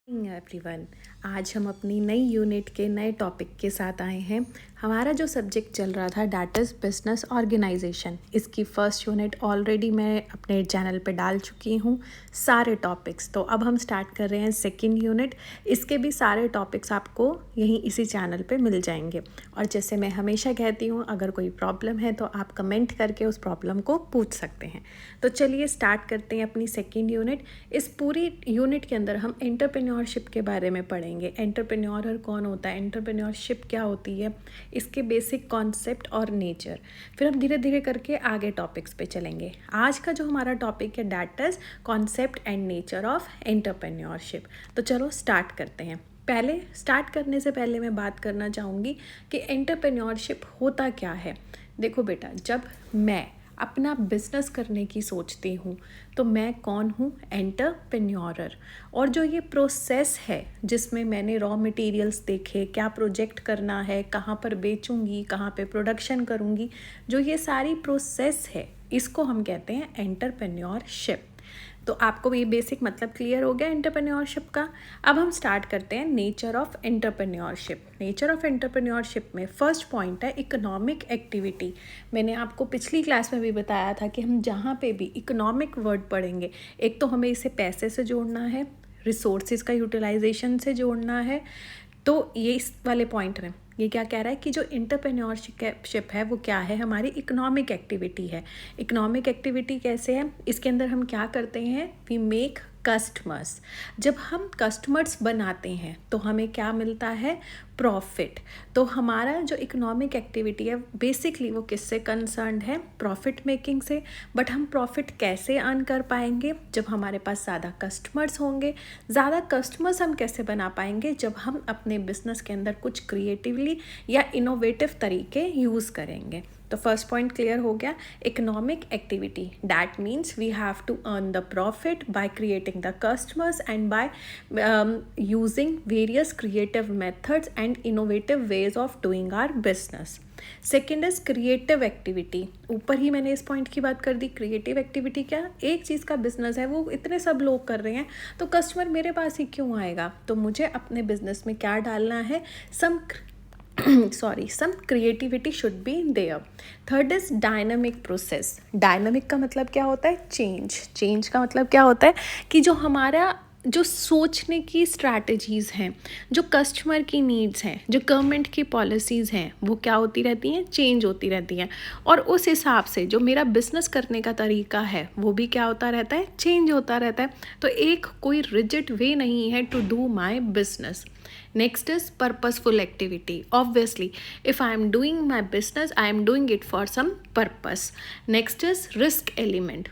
Everyone, आज हम अपनी नई यूनिट के नए टॉपिक के साथ आए हैं। हमारा जो सब्जेक्ट चल रहा था दैट इज़ बिजनेस ऑर्गेनाइजेशन। इसकी फर्स्ट यूनिट ऑलरेडी मैं अपने चैनल पे डाल चुकी हूँ सारे टॉपिक्स। तो अब हम स्टार्ट कर रहे हैं सेकंड यूनिट। इसके भी सारे टॉपिक्स आपको यहीं इसी चैनल पे मिल जाएंगे। और जैसे मैं हमेशा कहती हूँ, अगर कोई प्रॉब्लम है तो आप कमेंट करके उस प्रॉब्लम को पूछ सकते हैं। तो चलिए स्टार्ट करते हैं अपनी सेकेंड यूनिट। इस पूरी यूनिट के अंदर हम एंटरप्रेन्योरशिप के बारे में पढ़ेंगे। एंटरप्रेन्योर कौन होता है, एंटरप्रेन्योरशिप क्या होती है, इसके बेसिक कॉन्सेप्ट और नेचर। फिर हम धीरे धीरे करके आगे टॉपिक्स पे चलेंगे। आज का जो हमारा टॉपिक है that is concept and nature of entrepreneurship. तो चलो स्टार्ट करते हैं। पहले स्टार्ट करने से पहले मैं बात करना चाहूँगी कि एंटरप्रेन्योरशिप होता क्या है। देखो बेटा, जब मैं अपना बिजनेस करने की सोचती हूँ तो मैं कौन हूँ, एंटरप्रेन्योरर। और जो ये प्रोसेस है जिसमें मैंने रॉ मटेरियल्स देखे, क्या प्रोजेक्ट करना है, कहाँ पर बेचूंगी, कहाँ पे प्रोडक्शन करूँगी, जो ये सारी प्रोसेस है इसको हम कहते हैं एंटरप्रेन्योरशिप। तो आपको ये बेसिक मतलब क्लियर हो गया एंटरप्रेन्योरशिप का। अब हम स्टार्ट करते हैं nature of entrepreneurship. Nature of entrepreneurship में फर्स्ट पॉइंट है इकोनॉमिक एक्टिविटी। मैंने आपको पिछली क्लास में भी बताया था कि हम जहाँ पे भी इकोनॉमिक वर्ड पढ़ेंगे, एक तो हमें इसे पैसे से जोड़ना है, रिसोर्सेज का यूटिलाइजेशन से जोड़ना है। तो ये इस वाले पॉइंट में ये क्या कह रहा है कि जो एंटरप्रेन्योरशिप है वो क्या है, हमारी इकोनॉमिक एक्टिविटी है। इकोनॉमिक एक्टिविटी कैसे है, इसके अंदर हम क्या करते हैं, वी मेक कस्टमर्स। जब हम कस्टमर्स बनाते हैं तो हमें क्या मिलता है, प्रॉफिट। तो हमारा जो इकोनॉमिक एक्टिविटी है बेसिकली वो किससे कंसर्न्ड है, प्रॉफिट मेकिंग से। बट हम प्रॉफिट कैसे अर्न कर पाएंगे, जब हमारे पास ज़्यादा कस्टमर्स होंगे। ज़्यादा कस्टमर्स हम कैसे बना पाएंगे, जब हम अपने बिजनेस के अंदर कुछ क्रिएटिवली या इनोवेटिव तरीके यूज़ करेंगे। तो फर्स्ट पॉइंट क्लियर हो गया, economic activity that means we have to earn the profit by creating the customers and by using various creative methods and innovative ways of doing our business. Second is creative activity. ऊपर ही मैंने इस point की बात कर दी। Creative activity क्या, एक चीज़ का बिजनेस है, वो इतने सब लोग कर रहे हैं तो कस्टमर मेरे पास ही क्यों आएगा। तो मुझे अपने बिजनेस में क्या डालना है, some creativity should be there. Third is dynamic process. Dynamic का मतलब क्या होता है, चेंज का मतलब क्या होता है कि जो हमारा जो सोचने की स्ट्रैटेजीज़ हैं, जो कस्टमर की नीड्स हैं, जो गवर्नमेंट की पॉलिसीज़ हैं, वो क्या होती रहती हैं, चेंज होती रहती हैं। और उस हिसाब से जो मेरा बिजनेस करने का तरीका है वो भी क्या होता रहता है, चेंज होता रहता है। तो एक कोई रिजिड वे नहीं है to do my business. Next is purposeful activity. Obviously, if I am doing my business, I am doing it for some purpose. Next is risk element.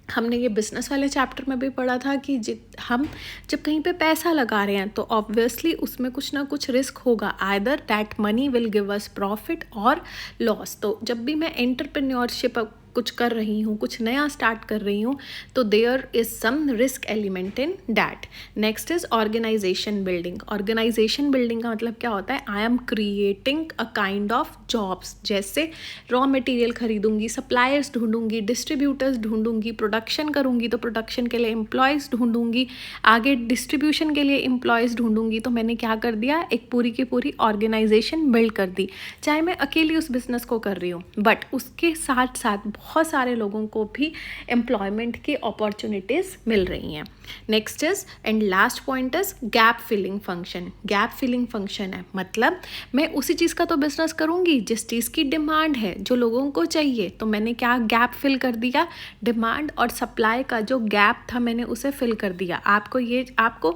हमने ये बिजनेस वाले चैप्टर में भी पढ़ा था कि हम जब कहीं पे पैसा लगा रहे हैं तो ऑब्वियसली उसमें कुछ ना कुछ रिस्क होगा। Either that money will give us profit और लॉस। तो जब भी मैं एंटरप्रेन्योरशिप कुछ कर रही हूँ, कुछ नया स्टार्ट कर रही हूँ, तो there is some risk element in that. Next is organisation building. Organisation building का मतलब क्या होता है, I am creating a kind of jobs. जैसे रॉ मटेरियल खरीदूंगी, सप्लायर्स ढूंढूंगी, डिस्ट्रीब्यूटर्स ढूंढूंगी, प्रोडक्शन करूंगी तो प्रोडक्शन के लिए एम्प्लॉयज़ ढूंढूंगी, आगे डिस्ट्रीब्यूशन के लिए एम्प्लॉयज़ ढूंढूंगी। तो मैंने क्या कर दिया, एक पूरी की पूरी ऑर्गेनाइजेशन बिल्ड कर दी। चाहे मैं अकेली उस बिजनेस को कर रही हूँ, बट उसके साथ साथ बहुत सारे लोगों को भी एम्प्लॉयमेंट की अपॉर्चुनिटीज़ मिल रही हैं। Next is and last point is gap filling function. Gap filling function है मतलब मैं उसी चीज़ का तो बिजनेस करूँगी जिस चीज़ की डिमांड है, जो लोगों को चाहिए। तो मैंने क्या गैप फिल कर दिया, डिमांड और सप्लाई का जो गैप था मैंने उसे फिल कर दिया। आपको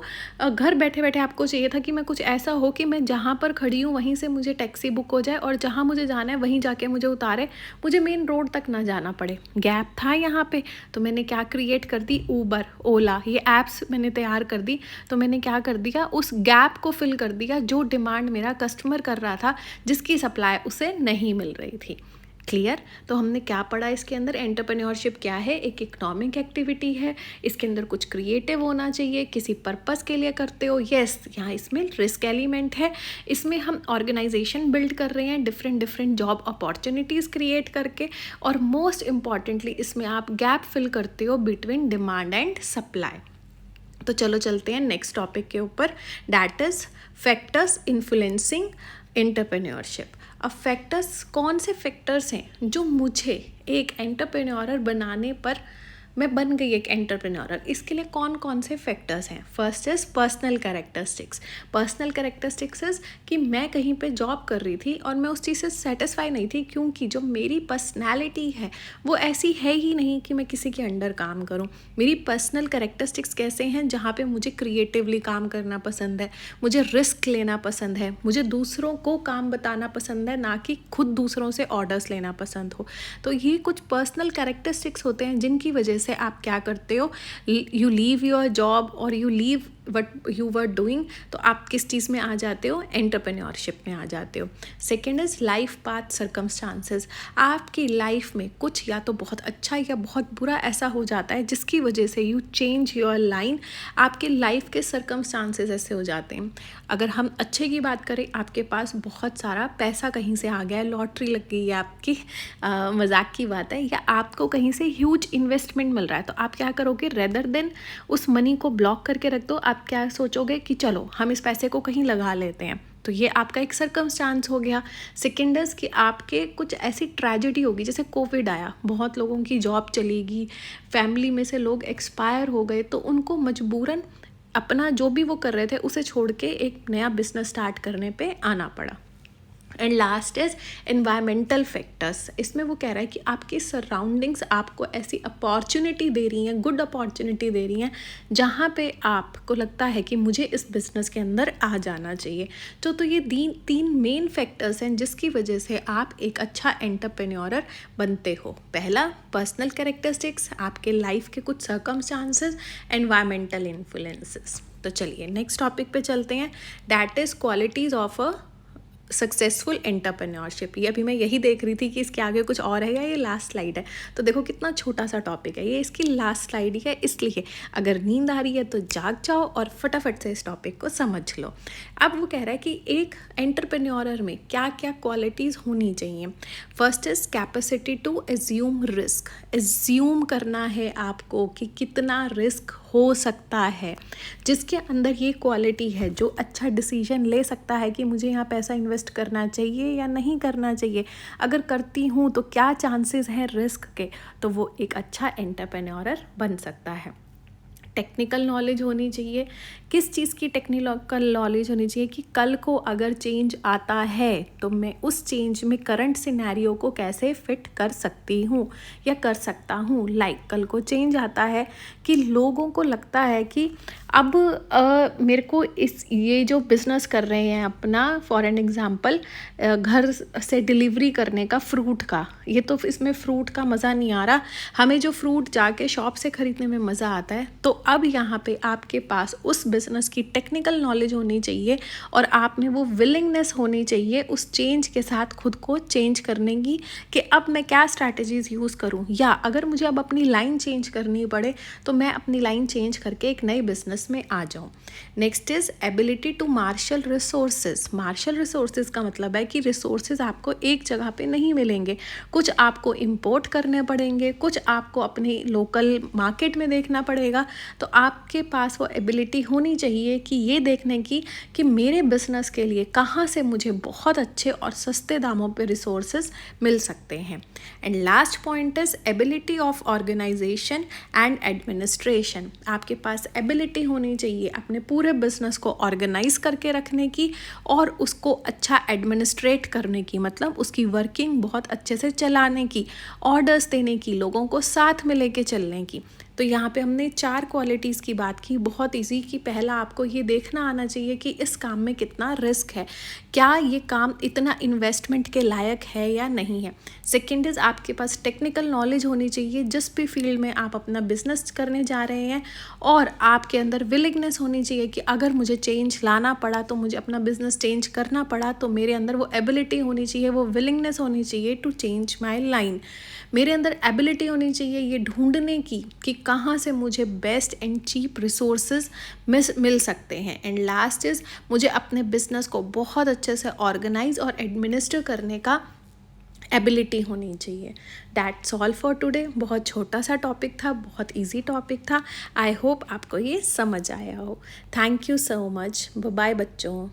घर बैठे बैठे आपको चाहिए था कि मैं कुछ ऐसा हो कि मैं जहाँ पर खड़ी हूँ वहीं से मुझे टैक्सी बुक हो जाए और जहाँ मुझे जाना है वहीं जाके मुझे उतारे, मुझे मेन रोड तक ना जाना पड़े। गैप था यहाँ पे, तो मैंने क्या क्रिएट कर दी, ऊबर, ओला, ये ऐप्स मैंने तैयार कर दी। तो मैंने क्या कर दिया, उस गैप को फिल कर दिया जो डिमांड मेरा कस्टमर कर रहा था, जिसकी सप्लाई उसे नहीं मिल रही थी। क्लियर। तो हमने क्या पढ़ा इसके अंदर, एंटरप्रेन्योरशिप क्या है, एक इकोनॉमिक एक्टिविटी है, इसके अंदर कुछ क्रिएटिव होना चाहिए, किसी पर्पस के लिए करते हो। यस, यहाँ इसमें रिस्क एलिमेंट है, इसमें हम ऑर्गेनाइजेशन बिल्ड कर रहे हैं डिफरेंट जॉब अपॉर्चुनिटीज़ क्रिएट करके, और मोस्ट इम्पॉर्टेंटली इसमें आप गैप फिल करते हो बिटवीन डिमांड एंड सप्लाई। तो चलो चलते हैं नेक्स्ट टॉपिक के ऊपर, that is factors influencing entrepreneurship. अब फैक्टर्स कौन से फैक्टर्स हैं जो मुझे एक एंटरप्रेन्योर बनाने पर, मैं बन गई एक एंटरप्रेन्योर, इसके लिए कौन कौन से फैक्टर्स हैं। First is personal characteristics. Personal characteristics is कि मैं कहीं पे जॉब कर रही थी और मैं उस चीज़ से सेटिस्फाई नहीं थी, क्योंकि जो मेरी पर्सनैलिटी है वो ऐसी है ही नहीं कि मैं किसी के अंडर काम करूं। मेरी पर्सनल कैरेक्टरिस्टिक्स कैसे हैं, जहाँ पे मुझे क्रिएटिवली काम करना पसंद है, मुझे रिस्क लेना पसंद है, मुझे दूसरों को काम बताना पसंद है, ना कि खुद दूसरों से ऑर्डर्स लेना पसंद हो। तो ये कुछ पर्सनल कैरेक्टरिस्टिक्स होते हैं जिनकी वजह से आप क्या करते हो, यू लीव योर जॉब और you leave what you were doing, तो आप किस चीज़ में आ जाते हो, एंटरप्रेन्योरशिप में आ जाते हो। Second is life path circumstances. आपकी लाइफ में कुछ या तो बहुत अच्छा या बहुत बुरा ऐसा हो जाता है जिसकी वजह से यू चेंज योर लाइन, आपके लाइफ के सर्कमस्टांसेस ऐसे हो जाते हैं। अगर हम अच्छे की बात करें, आपके पास बहुत सारा पैसा कहीं से आ गया है, लॉटरी लग गई है आपकी, मजाक की बात है, या आपको कहीं से ह्यूज इन्वेस्टमेंट मिल रहा है, तो आप क्या करोगे, रेदर देन उस मनी को ब्लॉक करके रख दो, आप क्या सोचोगे कि चलो हम इस पैसे को कहीं लगा लेते हैं। तो ये आपका एक सर्कमस्टांस हो गया। सेकेंड इज़ कि आपके कुछ ऐसी ट्रेजेडी होगी, जैसे कोविड आया, बहुत लोगों की जॉब चली गई, फैमिली में से लोग एक्सपायर हो गए, तो उनको मजबूरन अपना जो भी वो कर रहे थे उसे छोड़ के एक नया बिजनेस स्टार्ट करने पे आना पड़ा। And last is environmental factors. इसमें वो कह रहा है कि आपकी सराउंडिंग्स आपको ऐसी अपॉर्चुनिटी दे रही हैं, गुड अपॉर्चुनिटी दे रही हैं, जहाँ पे आपको लगता है कि मुझे इस बिज़नेस के अंदर आ जाना चाहिए। तो ये तीन मेन फैक्टर्स हैं जिसकी वजह से आप एक अच्छा एंटरप्रेन्योर बनते हो। पहला, पर्सनल कैरेक्टरिस्टिक्स, आपके लाइफ के कुछ सर्कमस्टांसेस, एनवायरमेंटल इन्फ्लुएंसेस। तो चलिए नेक्स्ट टॉपिक पे चलते हैं, that is qualities of a successful entrepreneurship. ये अभी मैं यही देख रही थी कि इसके आगे कुछ और है या ये लास्ट स्लाइड है। तो देखो कितना छोटा सा टॉपिक है, ये इसकी लास्ट स्लाइड ही है, इसलिए अगर नींद आ रही है तो जाग जाओ और फटाफट से इस टॉपिक को समझ लो। अब वो कह रहा है कि एक एंटरप्रेन्योर में क्या क्या क्वालिटीज़ होनी चाहिए। First is capacity to assume risk. Assume करना है आपको कि कितना रिस्क हो सकता है। जिसके अंदर ये क्वालिटी है, जो अच्छा डिसीजन ले सकता है कि मुझे यहाँ पैसा इन्वेस्ट करना चाहिए या नहीं करना चाहिए, अगर करती हूँ तो क्या चांसेस हैं रिस्क के, तो वो एक अच्छा एंटरप्रेन्योर बन सकता है। टेक्निकल नॉलेज होनी चाहिए। किस चीज़ की टेक्निकल नॉलेज होनी चाहिए कि कल को अगर चेंज आता है तो मैं उस चेंज में करंट सिनेरियो को कैसे फिट कर सकती हूँ या कर सकता हूँ। लाइक कल को चेंज आता है कि लोगों को लगता है कि अब मेरे को ये जो बिज़नेस कर रहे हैं अपना, फॉर एन एग्ज़ाम्पल घर से डिलीवरी करने का फ्रूट का, ये तो इसमें फ्रूट का मज़ा नहीं आ रहा, हमें जो फ्रूट जाके शॉप से ख़रीदने में मज़ा आता है। तो अब यहाँ पे आपके पास उस बिज़नेस की टेक्निकल नॉलेज होनी चाहिए और आप में वो विलिंगनेस होनी चाहिए उस चेंज के साथ खुद को चेंज करने की, कि अब मैं क्या स्ट्रैटेजीज़ यूज़ करूँ, या अगर मुझे अब अपनी लाइन चेंज करनी पड़े तो मैं अपनी लाइन चेंज करके एक नए बिज़नेस में आ जाऊँ। Next is ability to marshal resources. Marshal resources का मतलब है कि रिसोर्सेज आपको एक जगह पे नहीं मिलेंगे, कुछ आपको इंपोर्ट करने पड़ेंगे, कुछ आपको अपनी लोकल मार्केट में देखना पड़ेगा। तो आपके पास वो एबिलिटी होनी चाहिए कि ये देखने की कि मेरे बिजनेस के लिए कहाँ से मुझे बहुत अच्छे और सस्ते दामों पे रिसोर्सेज मिल सकते हैं। And last point is ability of organisation and administration. आपके पास एबिलिटी होनी चाहिए अपने पूरे बिजनेस को ऑर्गेनाइज करके रखने की और उसको अच्छा एडमिनिस्ट्रेट करने की, मतलब उसकी वर्किंग बहुत अच्छे से चलाने की, ऑर्डर्स देने की, लोगों को साथ में लेके चलने की। तो यहाँ पे हमने 4 क्वालिटीज़ की बात की, बहुत इजी, कि पहला आपको ये देखना आना चाहिए कि इस काम में कितना रिस्क है, क्या ये काम इतना इन्वेस्टमेंट के लायक है या नहीं है। सेकेंड इज़ आपके पास टेक्निकल नॉलेज होनी चाहिए जिस भी फील्ड में आप अपना बिजनेस करने जा रहे हैं, और आपके अंदर विलिंगनेस होनी चाहिए कि अगर मुझे चेंज लाना पड़ा, तो मुझे अपना बिजनेस चेंज करना पड़ा, तो मेरे अंदर वो एबिलिटी होनी चाहिए, वो विलिंगनेस होनी चाहिए टू चेंज माई लाइन। मेरे अंदर एबिलिटी होनी चाहिए ये ढूंढने की कि कहाँ से मुझे बेस्ट एंड चीप रिसोर्सेज मिल सकते हैं। एंड लास्ट इज़ मुझे अपने बिजनेस को बहुत अच्छे से ऑर्गेनाइज और एडमिनिस्टर करने का एबिलिटी होनी चाहिए। That's all for today. बहुत छोटा सा टॉपिक था, बहुत इजी टॉपिक था। आई होप आपको ये समझ आया हो। Thank you so much. Bye बच्चों।